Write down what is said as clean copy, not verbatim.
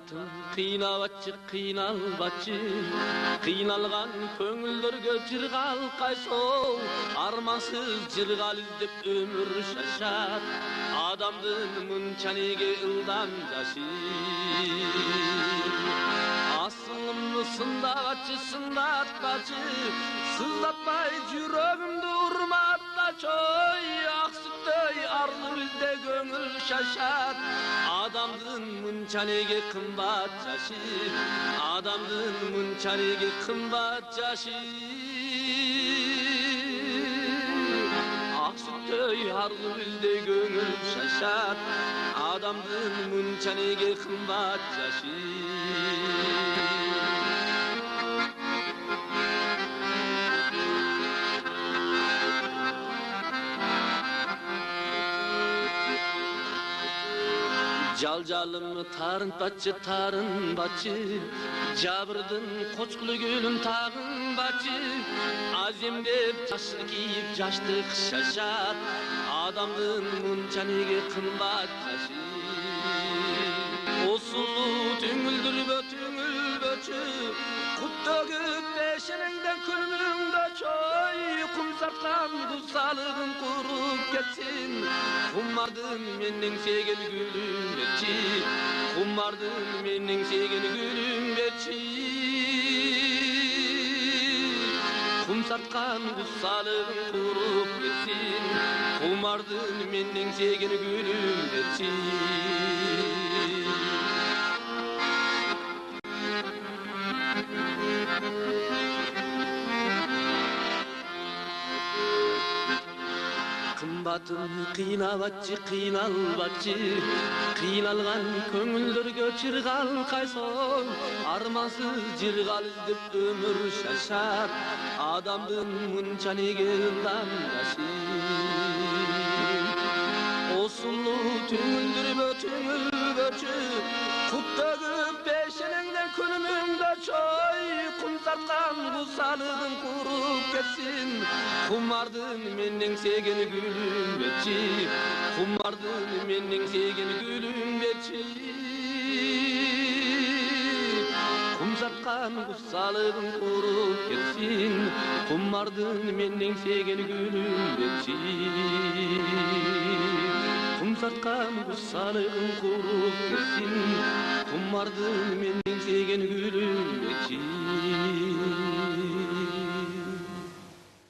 Kımbatın kıynalbatçı Kıynalgan köngüldörgö jırgal kayso Armansız jırgal izdep ömür şaşat Adamdın mınçanege ıldan jaşı Asılımны sındatpachı Sızlatpay jürögümdü urmatlaç oy Aksıktöy arlı bizde göңül şaşat Adamdın mınçanege kımbat jaşı Adamdın mınçanege kımbat jaşı Aksıktöy arlı bizde göңül şaşat Adamdın mınçanege kımbat jaşı Жалжалымны тарынбачы Жабырдын кочкулу гүлүн тагынбачы Аземдеп жашты кийип жаштык шашат Адамдын мынчанеге кымбат жашы Осулу түңүлбөчү Кут төгүп бешенеңден күлмүңдө чой Кум сарткан кусалыгын куруп кетсин Кумардын менен сеген гүлүм берчи Кумардын менен сеген гүлүм берчи Кум сарткан кусалыгын куруп кетсин Кумардын менен сеген гүлүм берчи Kımbatın kıynalbatçı Kıynalgan köngüldörgö jırgal kayson Armansız jırgal izdep ömür şaşat Adamdın mınçanege ıldan jaşı Osullu түңүлбөчү Kut tөгүp бешенеңден күнүмүңдө чой Кум сарткан кусалыгын куруп кетсин Кумардын менен сеген гүлүм берчи Кумардын менен сеген гүлүм берчи Кум сарткан кусалыгын куруп кетсин Кумардын менен сеген гүлүм берчи Кум сарткан кусалыгын куруп кетсин Кумардын менен сеген гүлүм берчи